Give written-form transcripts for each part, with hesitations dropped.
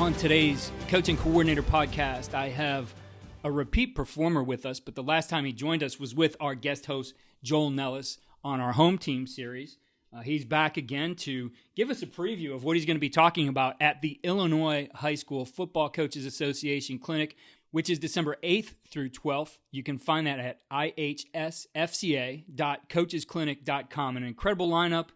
On today's Coaching Coordinator podcast, I have a repeat performer with us, but the last time he joined us was with our guest host, Joel Nellis, on our home team series. He's back again to give us a preview of what he's going to be talking about at the Illinois High School Football Coaches Association Clinic, which is December 8th through 12th. You can find that at ihsfca.coachesclinic.com. An incredible lineup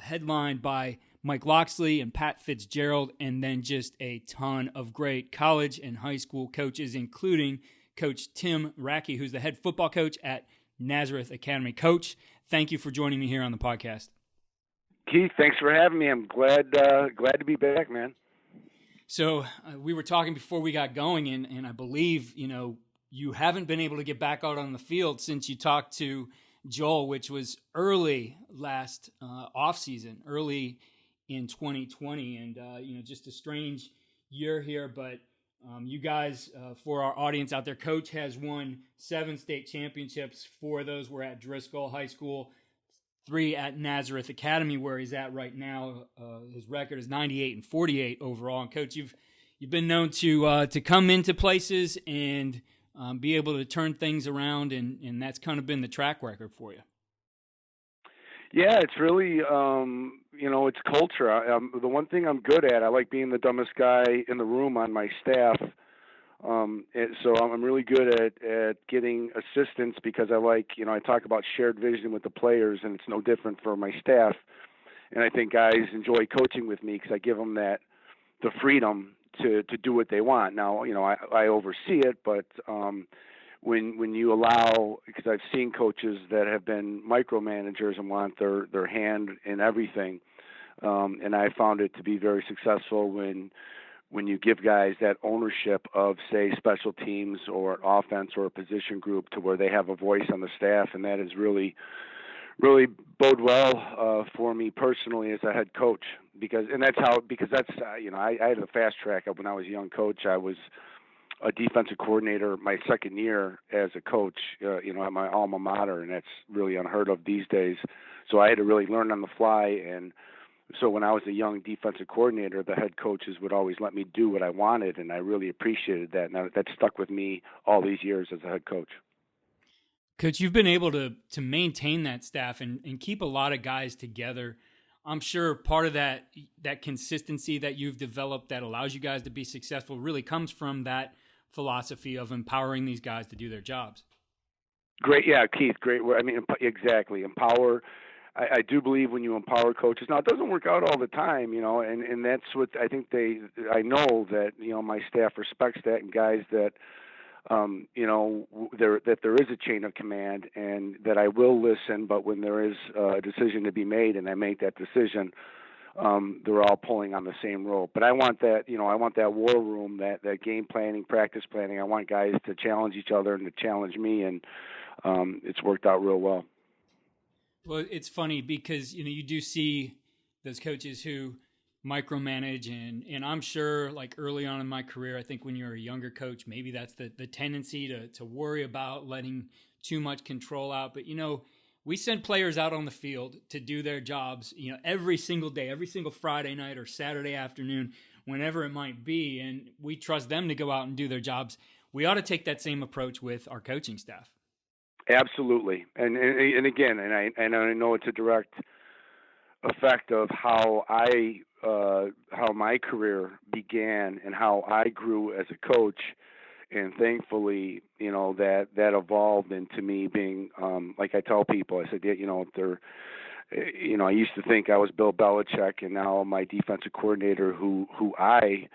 headlined by Mike Loxley and Pat Fitzgerald, and then just a ton of great college and high school coaches, including Coach Tim Racki, who's the head football coach at Nazareth Academy. Coach, thank you for joining me here on the podcast. Keith, thanks for having me. I'm glad to be back, man. So we were talking before we got going, and I believe, you haven't been able to get back out on the field since you talked to Joel, which was early last offseason, early in 2020, and just a strange year here. But you guys, for our audience out there, Coach has won 7 state championships. 4 of those were at Driscoll High School, 3 at Nazareth Academy, where he's at right now. His record is 98-48 overall. And Coach, you've been known to come into places and be able to turn things around, and that's kind of been the track record for you. Yeah, it's really, it's culture. The one thing I'm good at, I like being the dumbest guy in the room on my staff. So I'm really good at getting assistance because I talk about shared vision with the players, and it's no different for my staff. And I think guys enjoy coaching with me because I give them the freedom to do what they want. Now, I oversee it, but when you allow, because I've seen coaches that have been micromanagers and want their hand in everything, and I found it to be very successful when you give guys that ownership of, say, special teams or offense or a position group to where they have a voice on the staff, and that has really bode well for me personally as a head coach, because that's I had a fast track up when I was a young coach. I was a defensive coordinator my second year as a coach, at my alma mater, and that's really unheard of these days. So I had to really learn on the fly, and so when I was a young defensive coordinator, the head coaches would always let me do what I wanted, and I really appreciated that. And that stuck with me all these years as a head coach. Coach, you've been able to maintain that staff and keep a lot of guys together. I'm sure part of that consistency that you've developed that allows you guys to be successful really comes from that philosophy of empowering these guys to do their jobs. Great. Yeah, Keith, great word. I mean, exactly. Empower. I do believe when you empower coaches. Now, it doesn't work out all the time, and that's what I think I know that, my staff respects that, and guys that, that there is a chain of command and that I will listen, but when there is a decision to be made and I make that decision, they're all pulling on the same rope. But I want that, I want that war room, that game planning, practice planning. I want guys to challenge each other and to challenge me, and it's worked out real well. Well, it's funny because, you do see those coaches who micromanage, and I'm sure, like, early on in my career, I think when you're a younger coach, maybe that's the tendency to worry about letting too much control out. But, we send players out on the field to do their jobs, every single day, every single Friday night or Saturday afternoon, whenever it might be, and we trust them to go out and do their jobs. We ought to take that same approach with our coaching staff. Absolutely. And again, I know it's a direct effect of how my career began and how I grew as a coach, and thankfully, that evolved into me being, like I tell people, I said, I used to think I was Bill Belichick, and now my defensive coordinator who I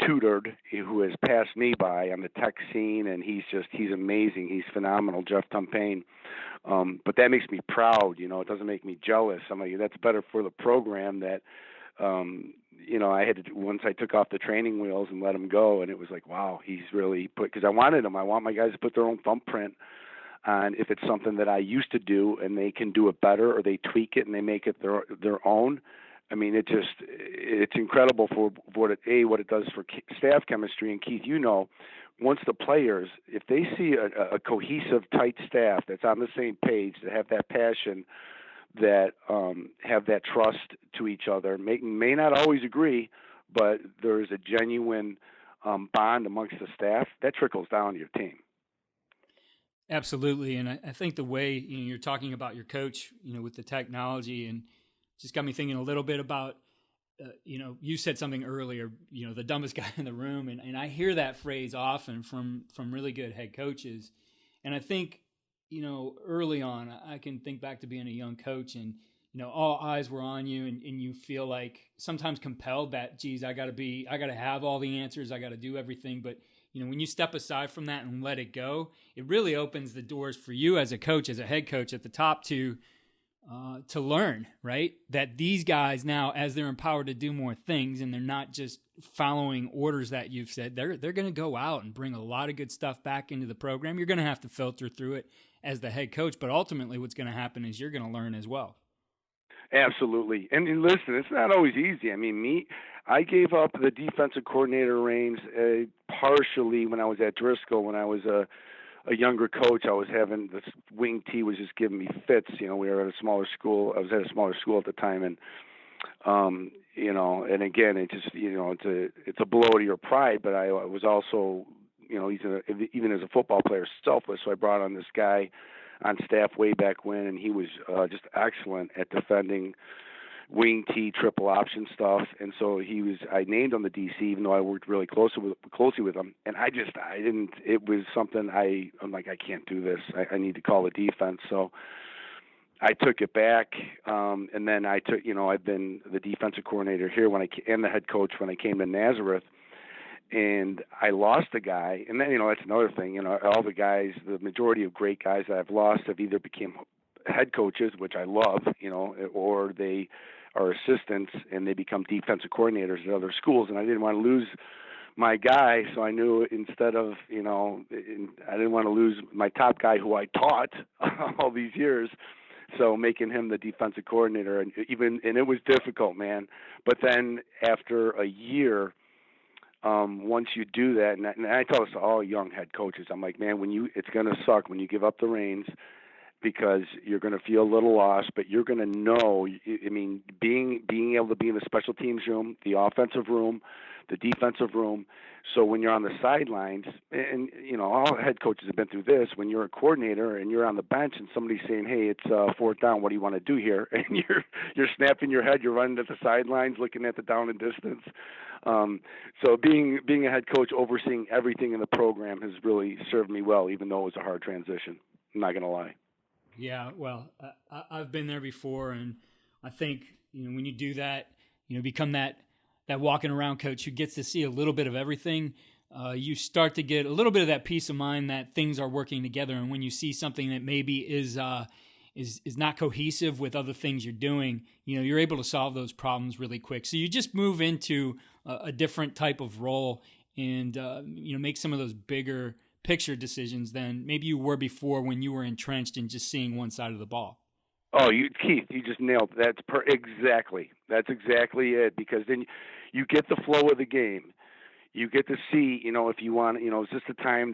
tutored, who has passed me by on the tech scene, and he's amazing. He's phenomenal, Jeff Tumpain. But that makes me proud. It doesn't make me jealous. I'm like, that's better for the program that, I had to, once I took off the training wheels and let him go, and it was like, wow, he's really because I want my guys to put their own thumbprint on if it's something that I used to do and they can do it better, or they tweak it and they make it their own. I mean, it's incredible for what it does for staff chemistry. And Keith, once the players, if they see a cohesive, tight staff that's on the same page, that have that passion, that have that trust to each other, may not always agree, but there is a genuine bond amongst the staff, that trickles down to your team. Absolutely. And I think the way you're talking about your coach, with the technology, and just got me thinking a little bit about, you said something earlier, the dumbest guy in the room. And I hear that phrase often from really good head coaches. And I think, early on, I can think back to being a young coach, and, all eyes were on you, and you feel like sometimes compelled that, geez, I got to have all the answers. I got to do everything. But, when you step aside from that and let it go, it really opens the doors for you as a coach, as a head coach at the top to learn, right? That these guys now, as they're empowered to do more things, and they're not just following orders that you've said, they're going to go out and bring a lot of good stuff back into the program. You're going to have to filter through it as the head coach, but ultimately what's going to happen is you're going to learn as well. Absolutely. And listen, it's not always easy. I mean, I gave up the defensive coordinator reins partially when I was at Driscoll. When I was a younger coach, I was having this wing T was just giving me fits. We were at a smaller school. I was at a smaller school at the time, and and again, it just it's a blow to your pride. But I was also even as a football player, selfless. So I brought on this guy on staff way back when, and he was just excellent at defending wing T triple option stuff. And so I named him the DC, even though I worked really closely with him. And it was something I'm like, I can't do this. I need to call the defense. So I took it back. And then I've been the defensive coordinator here and the head coach when I came to Nazareth. And I lost a guy, and then that's another thing. All the guys, the majority of great guys that I've lost have either became head coaches, which I love, or they are assistants and they become defensive coordinators at other schools. And I didn't want to lose my guy, so I knew instead of I didn't want to lose my top guy who I taught all these years. So making him the defensive coordinator, and it was difficult, man. But then after a year. Once you do that, and I tell this to all young head coaches, I'm like, man, it's going to suck when you give up the reins, because you're going to feel a little lost, but you're going to know. I mean, being able to be in the special teams room, the offensive room, the defensive room. So when you're on the sidelines, and all head coaches have been through this. When you're a coordinator and you're on the bench, and somebody's saying, "Hey, it's fourth down. What do you want to do here?" and you're snapping your head, you're running to the sidelines, looking at the down and distance. So being a head coach, overseeing everything in the program, has really served me well, even though it was a hard transition. I'm not going to lie. Yeah, well, I've been there before, and I think when you do that, become that walking around coach who gets to see a little bit of everything. You start to get a little bit of that peace of mind that things are working together, and when you see something that maybe is not cohesive with other things you're doing, you're able to solve those problems really quick. So you just move into a different type of role, and make some of those bigger picture decisions than maybe you were before when you were entrenched in just seeing one side of the ball. Oh, Keith, you just nailed it. Exactly. That's exactly it, because then you get the flow of the game. You get to see, if you want, is this the time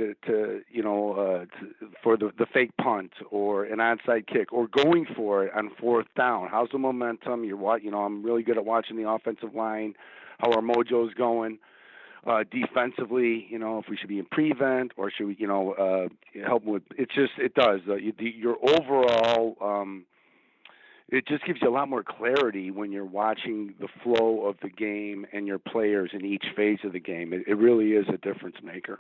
for the fake punt or an onside kick or going for it on fourth down? How's the momentum? I'm really good at watching the offensive line, how our mojo's going. Defensively, if we should be in prevent or should we, help with. It does. Your overall, it just gives you a lot more clarity when you're watching the flow of the game and your players in each phase of the game. It really is a difference maker.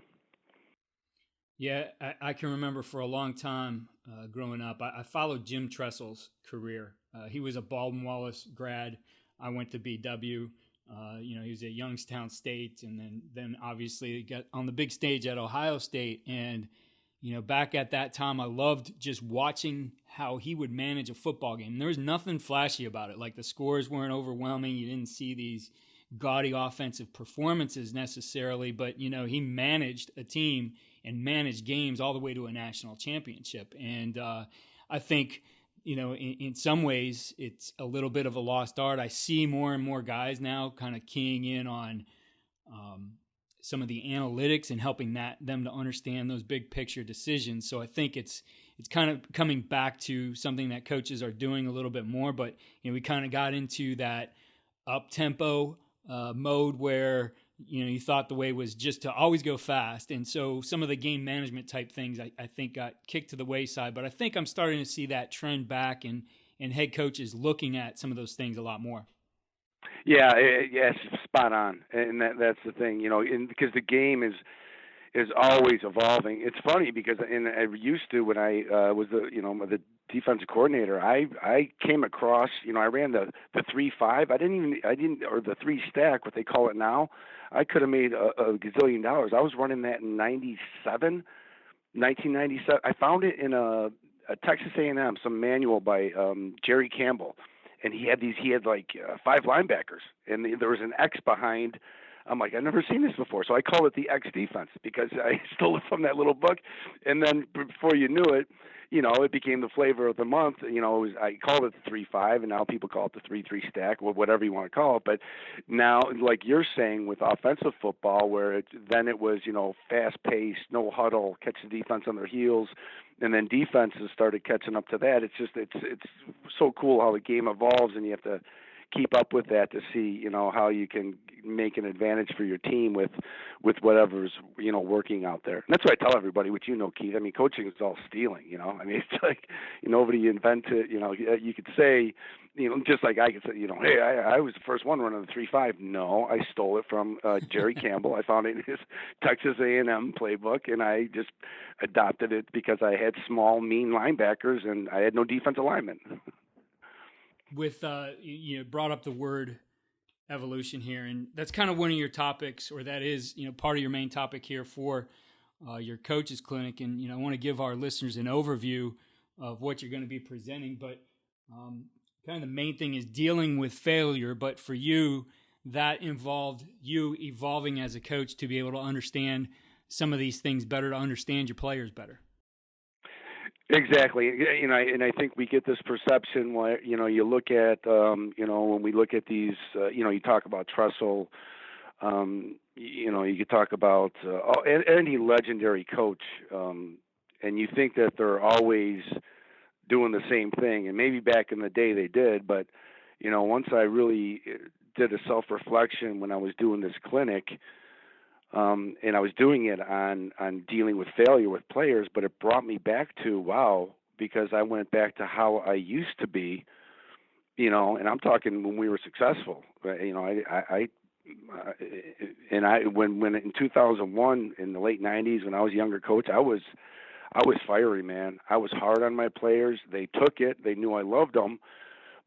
Yeah, I can remember for a long time growing up, I followed Jim Tressel's career. He was a Baldwin Wallace grad. I went to BW. He was at Youngstown State, and then obviously got on the big stage at Ohio State. And back at that time, I loved just watching how he would manage a football game. There was nothing flashy about it. Like, the scores weren't overwhelming. You didn't see these gaudy offensive performances necessarily, but he managed a team and managed games all the way to a national championship. And I think in some ways it's a little bit of a lost art. I see more and more guys now kind of keying in on some of the analytics and helping them to understand those big picture decisions. So I think it's kind of coming back to something that coaches are doing a little bit more, but we kind of got into that up-tempo mode where you thought the way was just to always go fast, and so some of the game management type things I think got kicked to the wayside. But I think I'm starting to see that trend back, and head coaches looking at some of those things a lot more. Yeah, yes, spot on, and that's the thing, because the game is always evolving. It's funny because I used to when I was the defensive coordinator. I came across I ran the 3-5. I didn't or the 3 stack, what they call it now. I could have made a gazillion dollars. I was running that in 1997. I found it in a Texas A&M, some manual by Jerry Campbell, and he had like 5 linebackers, and there was an X behind. I'm like, I've never seen this before, so I call it the X defense because I stole it from that little book, and then before you knew it, it became the flavor of the month. I called it the 3-5, and now people call it the 3-3 stack, or whatever you want to call it. But now, like you're saying, with offensive football, where it was fast paced, no huddle, catch the defense on their heels, and then defenses started catching up to that. It's so cool how the game evolves, and you have to keep up with that to see how you can make an advantage for your team with whatever's working out there. And that's what I tell everybody, which Keith. I mean, coaching is all stealing. I mean, it's like nobody invented. You could say, just like I could say, hey, I was the first one running the 3-5. No, I stole it from Jerry Campbell. I found it in his Texas A&M playbook, and I just adopted it because I had small, mean linebackers and I had no defensive linemen. With brought up the word evolution here, and that's kind of one of your topics, or that is part of your main topic here for your coaches clinic. And I want to give our listeners an overview of what you're going to be presenting, but kind of the main thing is dealing with failure. But for you, that involved you evolving as a coach to be able to understand some of these things better, to understand your players better. Exactly, and I think we get this perception where you look at when we look at these you talk about Tressel, you could talk about any legendary coach, and you think that they're always doing the same thing, and maybe back in the day they did, but once I really did a self-reflection when I was doing this clinic. And I was doing it on dealing with failure with players, but it brought me back to when I used to be, and I'm talking when we were successful. When in 2001 in the late 90s when I was a younger coach, I was fiery, man. I was hard on my players. They took it. They knew I loved them.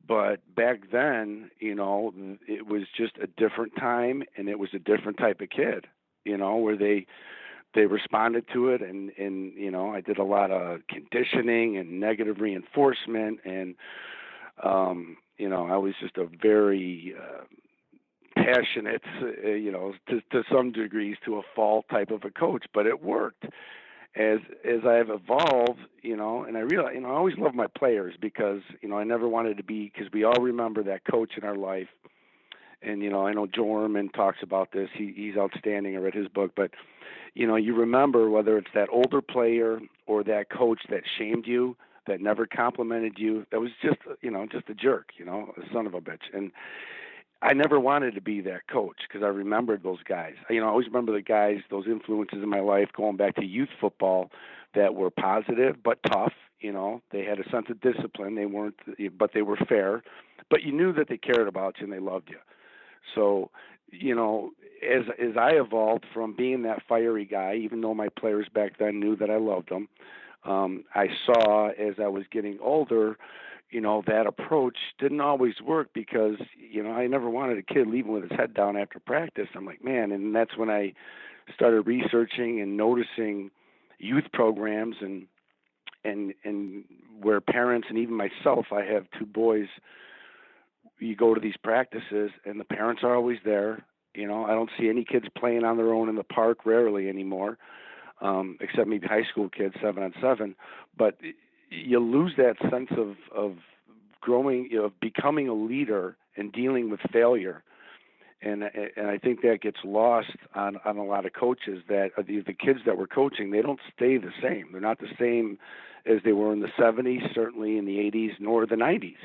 But back then, it was just a different time, and it was a different type of kid. Where they responded to it, and I did a lot of conditioning and negative reinforcement, and I was just a very passionate, to some degrees to a fault type of a coach, but it worked. As I've evolved, and I realized, I always loved my players because, I never wanted to be, because we all remember that coach in our life. And, I know Jorman talks about this. He's outstanding. I read his book. But, you remember whether it's that older player or that coach that shamed you, that never complimented you, that was just a jerk, a son of a bitch. And I never wanted to be that coach because I remembered those guys. I always remember the guys, those influences in my life going back to youth football that were positive but tough. They had a sense of discipline. They weren't, but they were fair. But you knew that they cared about you and they loved you. So, as I evolved from being that fiery guy, even though my players back then knew that I loved them, I saw as I was getting older, that approach didn't always work because, I never wanted a kid leaving with his head down after practice. I'm like, man, and that's when I started researching and noticing youth programs and where parents and even myself, I have 2 boys. You go to these practices and the parents are always there. I don't see any kids playing on their own in the park, rarely anymore, except maybe high school kids 7-on-7. But you lose that sense of growing, of becoming a leader and dealing with failure. And I think that gets lost on a lot of coaches, that the kids that we're coaching, they don't stay the same. They're not the same as they were in the 70s, certainly in the 80s, nor the 90s.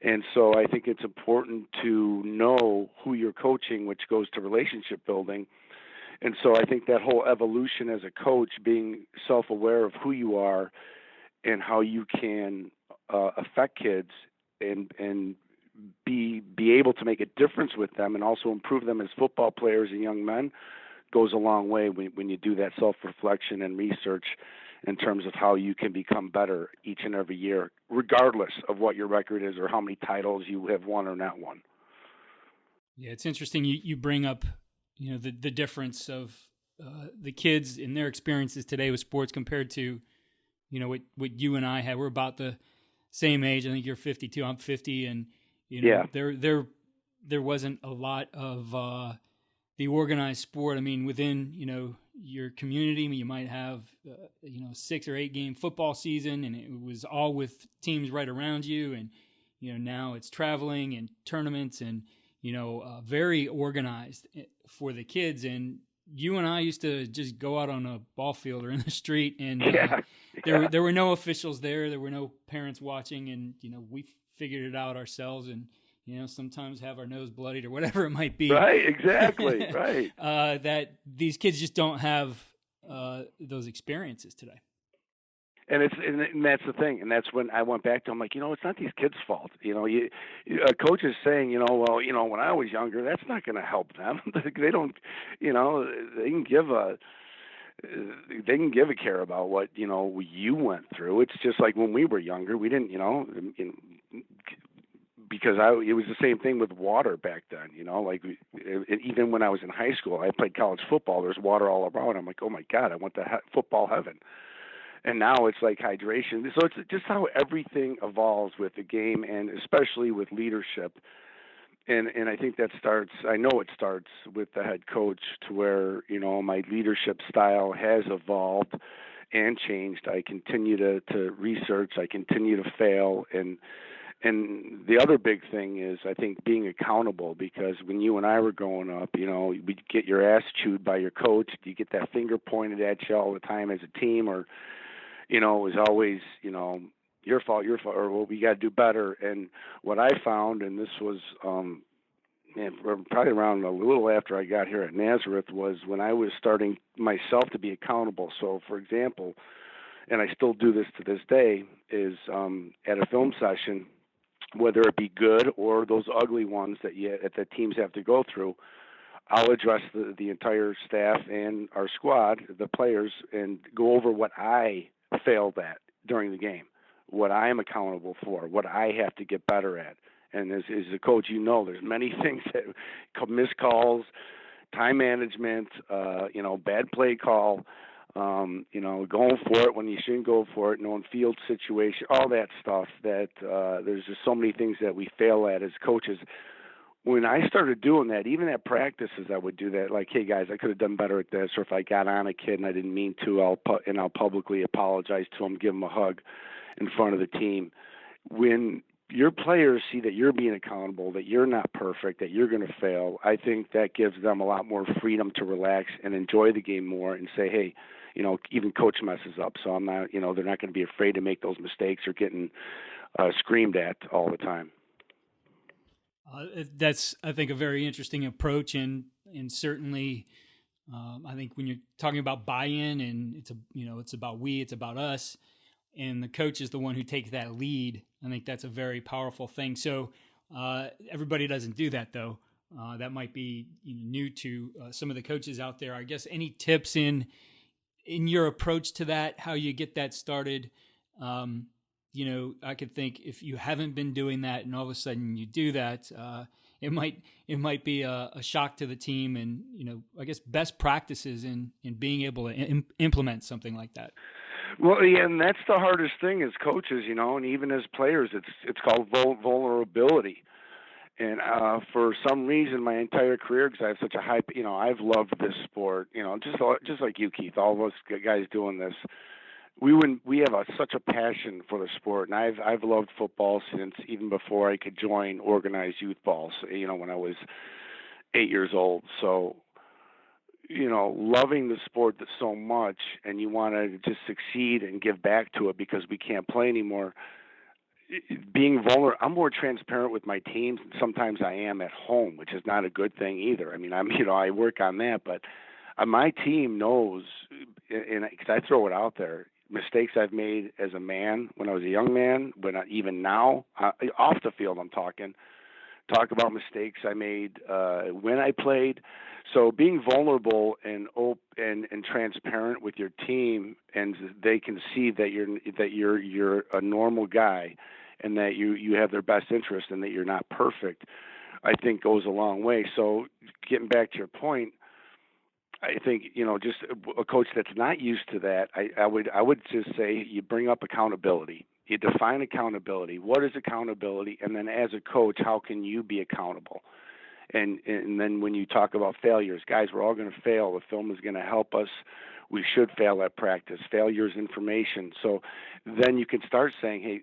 And so I think it's important to know who you're coaching, which goes to relationship building. And so I think that whole evolution as a coach, being self-aware of who you are and how you can affect kids and be able to make a difference with them and also improve them as football players and young men goes a long way when you do that self-reflection and research in terms of how you can become better each and every year, regardless of what your record is or how many titles you have won or not won. Yeah, it's interesting. You bring up, the difference of the kids in their experiences today with sports compared to, what you and I had. We're about the same age. I think you're 52. I'm 50, and Yeah. there wasn't a lot of the organized sport. I mean, within your community, you might have 6 or 8 game football season, and it was all with teams right around you. And now it's traveling and tournaments, and very organized for the kids. And you and I used to just go out on a ball field or in the street, and there were no officials there. There were no parents watching, and we figured it out ourselves. And sometimes have our nose bloodied or whatever it might be. Right, exactly, right. That these kids just don't have those experiences today. And that's the thing, and that's when I went back to, I'm like, it's not these kids' fault. A coach is saying, well, when I was younger, that's not going to help them. They don't, they can give a care about what you went through. It's just like when we were younger, we didn't, because it was the same thing with water back then, even when I was in high school, I played college football. There's water all around. I'm like, oh my God, I went to football heaven. And now it's like hydration. So it's just how everything evolves with the game, and especially with leadership. And I think I know it starts with the head coach, to where, my leadership style has evolved and changed. I continue to research. I continue to fail. And the other big thing is, I think, being accountable, because when you and I were growing up, we'd get your ass chewed by your coach. You get that finger pointed at you all the time as a team, or, it was always, your fault, or well, we got to do better. And what I found, and this was probably around a little after I got here at Nazareth, was when I was starting myself to be accountable. So, for example, and I still do this to this day, is at a film session, whether it be good or those ugly ones that the teams have to go through, I'll address the entire staff and our squad, the players, and go over what I failed at during the game, what I am accountable for, what I have to get better at. And as a coach, there's many things that missed calls, time management, bad play call, going for it when you shouldn't go for it, knowing field situation, all that stuff. That there's just so many things that we fail at as coaches. When I started doing that, even at practices, I would do that. Like, hey guys, I could have done better at this. Or if I got on a kid and I didn't mean to, I'll publicly apologize to him, give him a hug in front of the team. When your players see that you're being accountable, that you're not perfect, that you're going to fail, I think that gives them a lot more freedom to relax and enjoy the game more, and say, hey, even coach messes up, so I'm not, they're not going to be afraid to make those mistakes or getting screamed at all the time. That's, I think, a very interesting approach, and certainly, I think when you're talking about buy-in, and it's about it's about us, and the coach is the one who takes that lead. I think that's a very powerful thing. So everybody doesn't do that, though. That might be new to some of the coaches out there. I guess any tips in your approach to that, how you get that started? I could think if you haven't been doing that and all of a sudden you do that, it might be a shock to the team, and I guess best practices in being able to implement something like that. Well, yeah, and that's the hardest thing as coaches, and even as players, it's called vulnerability. And for some reason, my entire career, because I have such a high, I've loved this sport, just like you, Keith, all of us guys doing this. We have such a passion for the sport, and I've loved football since even before I could join organized youth balls. When I was 8 years old. So, loving the sport so much, and you want to just succeed and give back to it because we can't play anymore. being vulnerable. I'm more transparent with my teams than sometimes I am at home, which is not a good thing either. I mean, I work on that, but my team knows, and because I throw it out there, mistakes I've made as a man when I was a young man, even now, off the field, I'm talk about mistakes I made when I played. So being vulnerable and transparent with your team, and they can see that you're a normal guy, and that you have their best interest, and that you're not perfect, I think goes a long way. So getting back to your point, I think, just a coach that's not used to that, I would just say you bring up accountability. You define accountability. What is accountability? And then as a coach, how can you be accountable? And then when you talk about failures, guys, we're all going to fail. The film is going to help us. We should fail at practice. Failure is information. So then you can start saying, hey,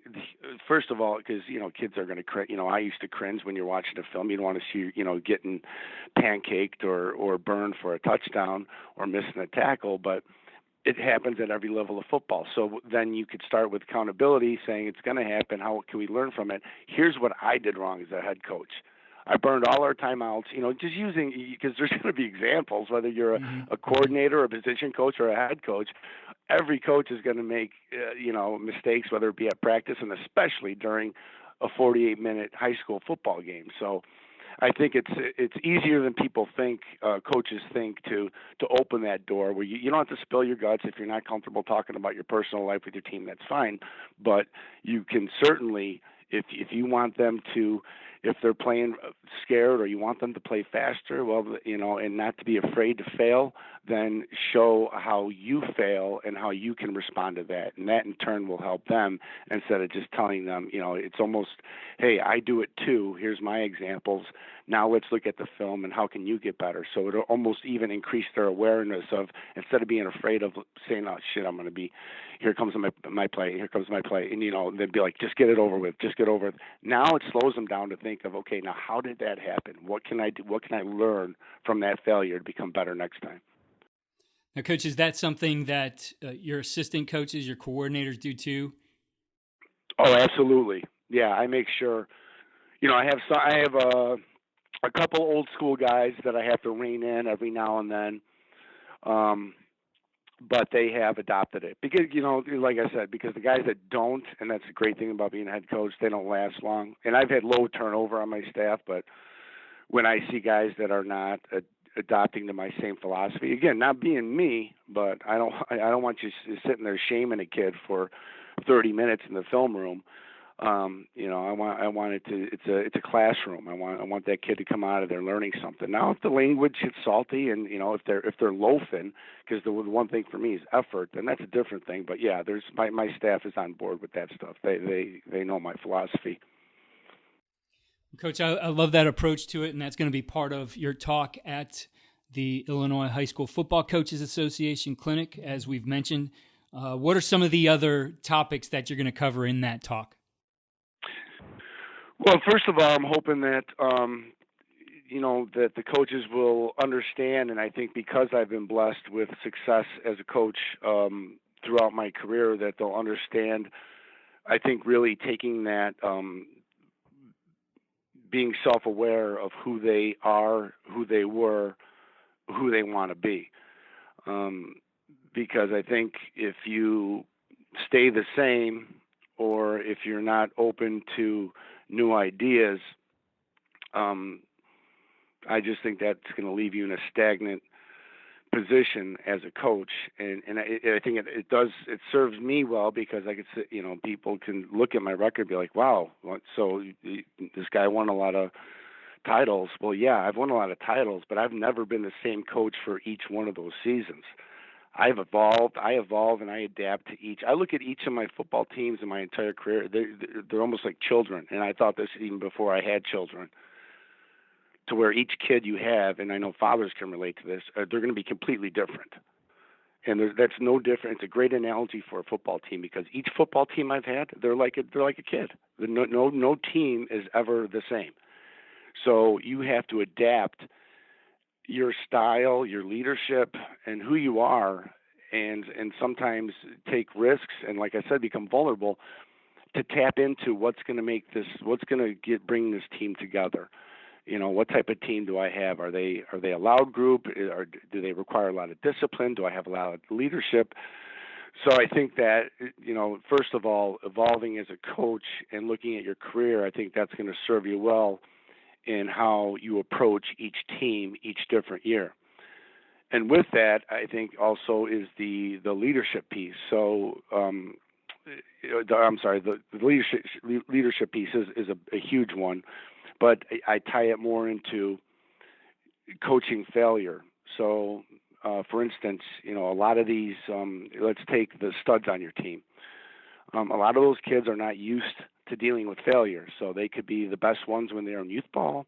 first of all, because, kids are going to, I used to cringe when you're watching a film. You don't want to see, getting pancaked or burned for a touchdown or missing a tackle, but it happens at every level of football. So then you could start with accountability, saying it's going to happen. How can we learn from it? Here's what I did wrong as a head coach. I burned all our timeouts, just using, because there's going to be examples, whether you're a coordinator, a position coach, or a head coach. Every coach is going to make, mistakes, whether it be at practice and especially during a 48-minute high school football game. So I think it's easier than people think, coaches think, to open that door where you don't have to spill your guts. If you're not comfortable talking about your personal life with your team, that's fine. But you can certainly, if you want them to, if they're playing scared or you want them to play faster, well, and not to be afraid to fail, then show how you fail and how you can respond to that. And that in turn will help them, instead of just telling them, it's almost, hey, I do it too. Here's my examples. Now let's look at the film and how can you get better? So it'll almost even increase their awareness of, instead of being afraid of saying, oh, shit, I'm going to be, here comes my play, here comes my play. And, they'd be like, just get it over with, just get over it. Now it slows them down to think of, okay, now how did that happen? What can I do? What can I learn from that failure to become better next time? Now, Coach, is that something that your assistant coaches, your coordinators do too? Oh, absolutely. Yeah, I make sure. I have a couple old school guys that I have to rein in every now and then, but they have adopted it because, like I said, because the guys that don't, and that's the great thing about being a head coach, they don't last long. And I've had low turnover on my staff, but when I see guys that are not adopting to my same philosophy, again, not being me, but I don't want you sitting there shaming a kid for 30 minutes in the film room. I want it to. It's a classroom. I want that kid to come out of there learning something. Now, if the language is salty and if they're loafing, because the one thing for me is effort, then that's a different thing. But yeah, there's my staff is on board with that stuff. They know my philosophy. Coach, I love that approach to it, and that's going to be part of your talk at the Illinois High School Football Coaches Association Clinic, as we've mentioned. What are some of the other topics that you're going to cover in that talk? Well, first of all, I'm hoping that that the coaches will understand, and I think because I've been blessed with success as a coach throughout my career, that they'll understand. I think really taking that, being self-aware of who they are, who they were, who they want to be. Because I think if you stay the same, or if you're not open to new ideas, I just think that's going to leave you in a stagnant position as a coach, and I think it serves me well, because I could say, people can look at my record and be like, wow, so this guy won a lot of titles. Well, yeah, I've won a lot of titles, but I've never been the same coach for each one of those seasons. I evolve, and I adapt to each. I look at each of my football teams in my entire career. They're almost like children, and I thought this even before I had children, to where each kid you have, and I know fathers can relate to this, they're going to be completely different. And that's no different. It's a great analogy for a football team, because each football team I've had, they're like a kid. No team is ever the same. So you have to adapt your style, your leadership, and who you are, and sometimes take risks, and like I said, become vulnerable to tap into what's going to bring this team together. What type of team do I have? Are they a loud group? Or do they require a lot of discipline? Do I have a lot of leadership? So I think that, first of all, evolving as a coach and looking at your career, I think that's going to serve you well in how you approach each team each different year. And with that, I think also is the leadership piece. So, the leadership piece is a huge one, but I tie it more into coaching failure. So, for instance, a lot of these, let's take the studs on your team. A lot of those kids are not used to dealing with failure. So they could be the best ones when they're in youth ball,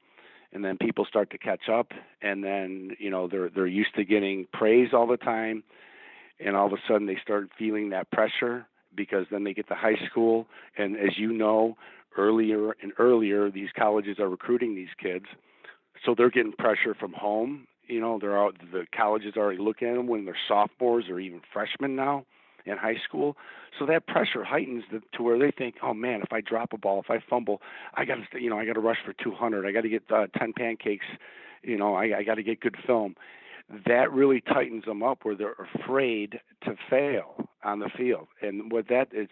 and then people start to catch up, and then, they're used to getting praise all the time, and all of a sudden they start feeling that pressure because then they get to high school, and as you know, earlier and earlier, these colleges are recruiting these kids, so they're getting pressure from home. The colleges are already looking at them when they're sophomores or even freshmen now in high school. So that pressure heightens to where they think, oh man, if I drop a ball, if I fumble, I got to rush for 200. I got to get 10 pancakes. I got to get good film. That really tightens them up where they're afraid to fail on the field. And with that, it's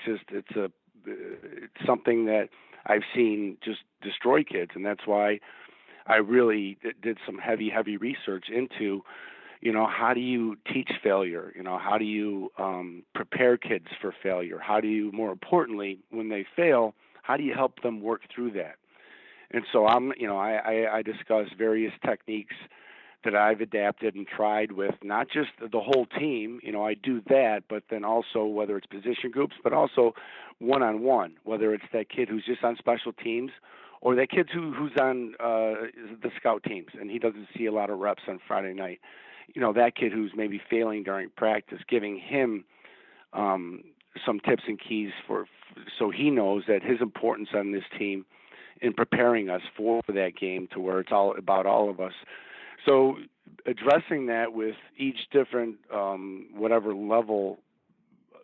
something that I've seen just destroy kids, and that's why I really did some heavy research into, how do you teach failure? How do you prepare kids for failure? How do you, more importantly, when they fail, how do you help them work through that? And so I discuss various techniques that I've adapted and tried with not just the whole team. I do that, but then also whether it's position groups, but also one-on-one, whether it's that kid who's just on special teams or that kid who's on the scout teams and he doesn't see a lot of reps on Friday night. That kid who's maybe failing during practice, giving him some tips and keys so he knows that his importance on this team in preparing us for that game to where it's all about all of us. So addressing that with each different whatever level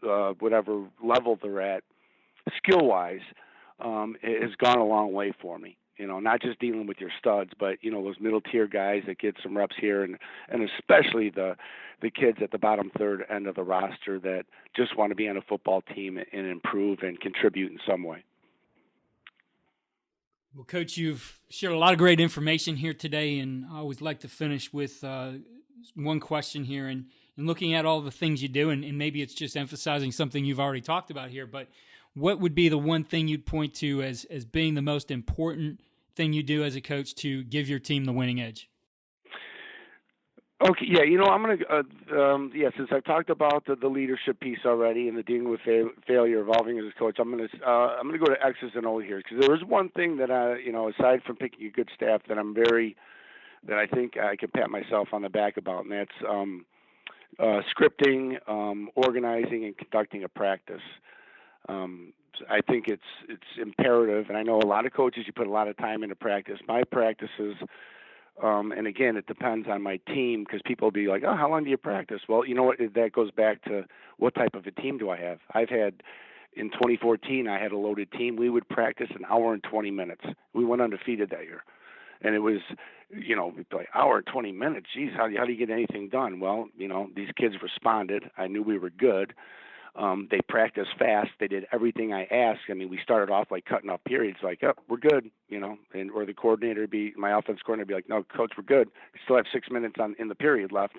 they're at, skill-wise, has gone a long way for me. Not just dealing with your studs, but those middle tier guys that get some reps here, and especially the kids at the bottom third end of the roster that just want to be on a football team and improve and contribute in some way. Well, Coach, you've shared a lot of great information here today, and I always like to finish with one question here. And looking at all the things you do, and maybe it's just emphasizing something you've already talked about here, but what would be the one thing you'd point to as being the most important thing you do as a coach to give your team the winning edge? Okay, yeah, I'm going to, since I've talked about the leadership piece already and the dealing with failure, evolving as a coach, I'm going to go to X's and O's here, because there is one thing that aside from picking a good staff, that I think I can pat myself on the back about, and that's scripting, organizing, and conducting a practice. I think it's imperative, and I know a lot of coaches, you put a lot of time into practice. My practices, and again, it depends on my team, because people will be like, oh, how long do you practice? Well, you know what, that goes back to what type of a team do I have. In 2014, I had a loaded team. We would practice an hour and 20 minutes. We went undefeated that year. And it was, we'd be like, hour and 20 minutes. Geez, how do you get anything done? Well, these kids responded. I knew we were good. They practiced fast. They did everything I asked. I mean, we started off like cutting off periods, like, oh, we're good, or the coordinator my offense coordinator be like, no, coach, we're good. We still have 6 minutes in the period left.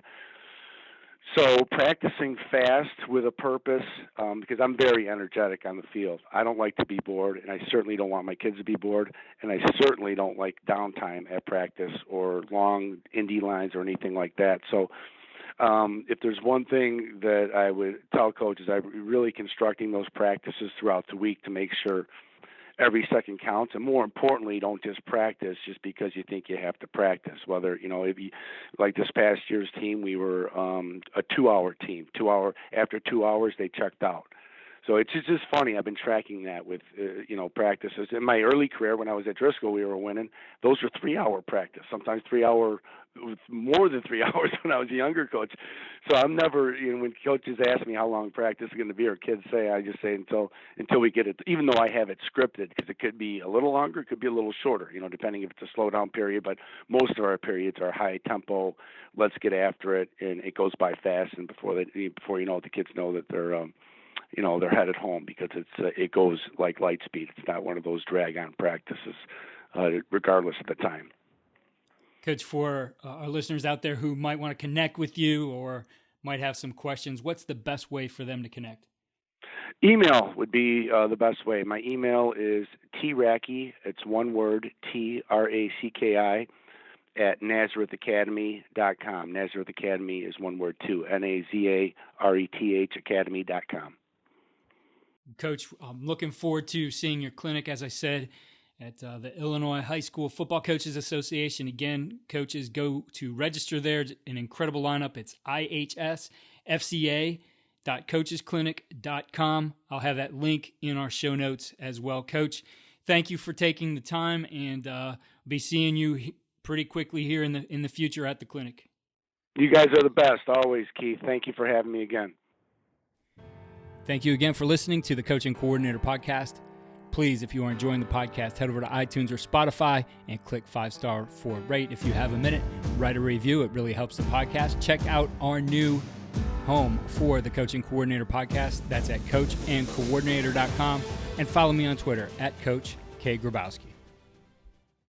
So practicing fast with a purpose, because I'm very energetic on the field. I don't like to be bored, and I certainly don't want my kids to be bored, and I certainly don't like downtime at practice or long indie lines or anything like that. So if there's one thing that I would tell coaches, I'm really constructing those practices throughout the week to make sure every second counts, and more importantly, don't just practice just because you think you have to practice. Whether, if you, like this past year's team, we were a 2-hour team. After 2 hours, they checked out. So it's just funny. I've been tracking that with practices. In my early career, when I was at Driscoll, we were winning. Those were 3-hour practice, sometimes 3-hour, more than 3 hours when I was a younger coach. So I'm never, when coaches ask me how long practice is going to be, or kids say, I just say until we get it. Even though I have it scripted, because it could be a little longer, it could be a little shorter, depending if it's a slow down period. But most of our periods are high tempo. Let's get after it, and it goes by fast. And before you know it, the kids know that they're they're headed home, because it goes like light speed. It's not one of those drag-on practices, regardless of the time. Coach, for our listeners out there who might want to connect with you or might have some questions, what's the best way for them to connect? Email would be the best way. My email is tracki, it's one word, Tracki, at NazarethAcademy.com. Nazareth Academy is one word too, Nazareth Academy.com. Coach, I'm looking forward to seeing your clinic, as I said, at the Illinois High School Football Coaches Association. Again, coaches, go to register there. An incredible lineup. It's ihsfca.coachesclinic.com. I'll have that link in our show notes as well. Coach, thank you for taking the time, and be seeing you pretty quickly here in the future at the clinic. You guys are the best, always, Keith. Thank you for having me again. Thank you again for listening to the Coaching Coordinator Podcast. Please, if you are enjoying the podcast, head over to iTunes or Spotify and click 5-star for rate. If you have a minute, write a review. It really helps the podcast. Check out our new home for the Coaching Coordinator Podcast. That's at coachandcoordinator.com. And follow me on Twitter at Coach K. Grabowski.